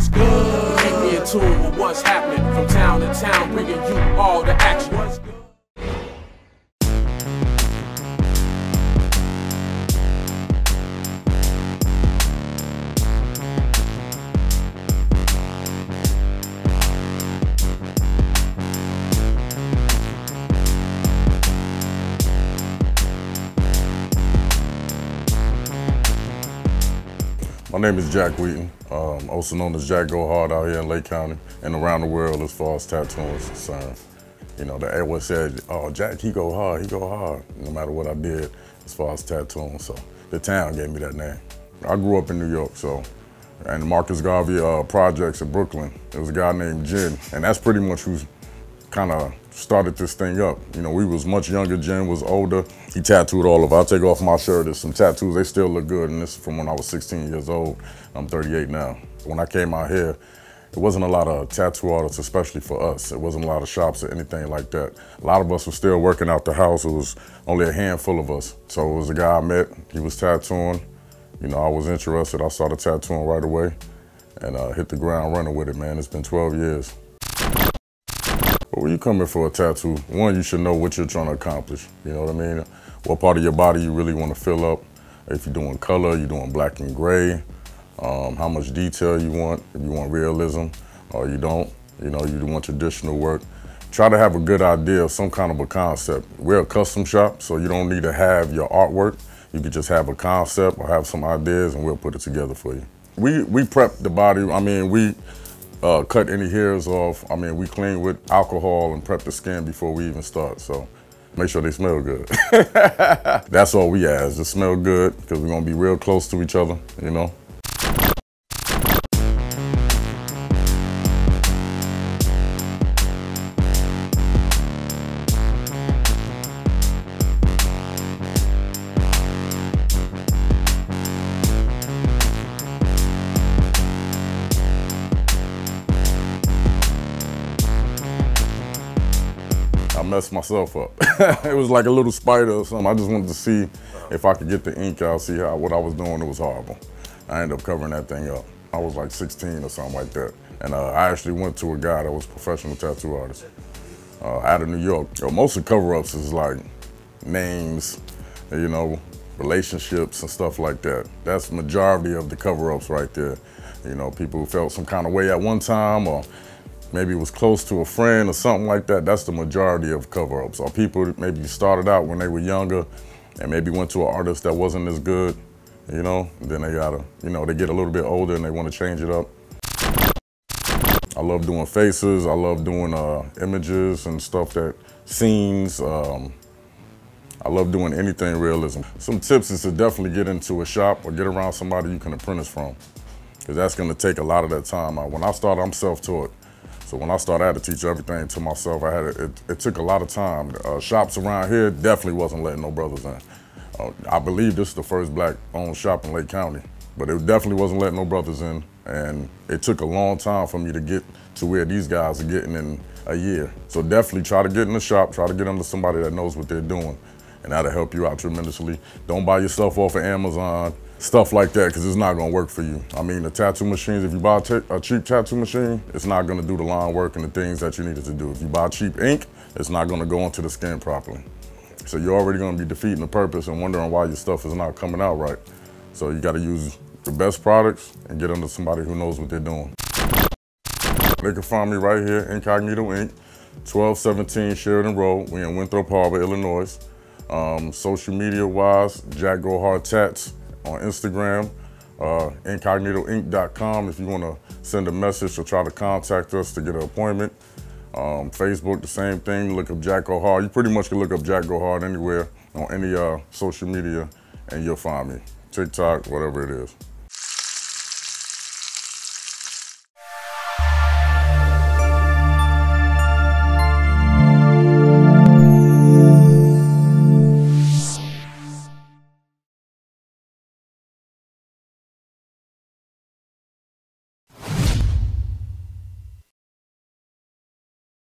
what's good? Keep me in tune with what's happening from town to town, bringing you all the action. What's good? My name is Jack Wheaton, also known as Jack Go Hard out here in Lake County and around the world as far as tattooing is concerned. You know, everyone said, oh, Jack, he go hard, no matter what I did as far as tattooing. So the town gave me that name. I grew up in New York, so, and Marcus Garvey projects in Brooklyn. There was a guy named Jen, and that's pretty much who's kind of started this thing up. You know, we was much younger, Jen was older. He tattooed all of it. I'll take off my shirt, there's some tattoos, they still look good, and this is from when I was 16 years old. I'm 38 now. When I came out here, it wasn't a lot of tattoo artists, especially for us. It wasn't a lot of shops or anything like that. A lot of us were still working out the house. It was only a handful of us. So it was a guy I met, he was tattooing. You know, I was interested, I started tattooing right away and hit the ground running with it, man. It's been 12 years. But when you come in for a tattoo, one, you should know what you're trying to accomplish. You know what I mean? What part of your body you really want to fill up. If you're doing color, you're doing black and gray. How much detail you want, if you want realism or you don't. You know, you want traditional work. Try to have a good idea of some kind of a concept. We're a custom shop, so you don't need to have your artwork. You could just have a concept or have some ideas and we'll put it together for you. We prep the body. I mean, we cut any hairs off. I mean, we clean with alcohol and prep the skin before we even start, so make sure they smell good. That's all we ask, just smell good, because we're gonna be real close to each other, you know? I messed myself up. It was like a little spider or something. I just wanted to see if I could get the ink out, see how what I was doing. It was horrible. I ended up covering that thing up. I was like 16 or something like that. And I actually went to a guy that was a professional tattoo artist out of New York. You know, most of the cover-ups is like names, you know, relationships and stuff like that. That's the majority of the cover-ups right there. You know, people who felt some kind of way at one time, or maybe it was close to a friend or something like that. That's the majority of cover-ups. Or people maybe started out when they were younger and maybe went to an artist that wasn't as good, you know, then they gotta, you know, they get a little bit older and they want to change it up. I love doing faces. I love doing images and stuff, that scenes. I love doing anything realism. Some tips is to definitely get into a shop or get around somebody you can apprentice from, because that's gonna take a lot of that time out. When I started, I'm self-taught. So when I started, I had to teach everything to myself. It took a lot of time. Shops around here definitely wasn't letting no brothers in. I believe this is the first black-owned shop in Lake County, but it definitely wasn't letting no brothers in. And it took a long time for me to get to where these guys are getting in a year. So definitely try to get in the shop, try to get under somebody that knows what they're doing, and that'll help you out tremendously. Don't buy your stuff off of Amazon, stuff like that, because it's not gonna work for you. I mean, the tattoo machines, if you buy a cheap tattoo machine, it's not gonna do the line work and the things that you need it to do. If you buy cheap ink, it's not gonna go into the skin properly. So you're already gonna be defeating the purpose and wondering why your stuff is not coming out right. So you gotta use the best products and get under somebody who knows what they're doing. They can find me right here, Incognito Ink, 1217 Sheridan Road. We in Winthrop Harbor, Illinois. Social media-wise, Jack Go Hard Tats on Instagram, incognitoink.com if you want to send a message or try to contact us to get an appointment. Facebook, the same thing, look up Jack Go Hard. You pretty much can look up Jack Go Hard anywhere on any social media and you'll find me. TikTok, whatever it is.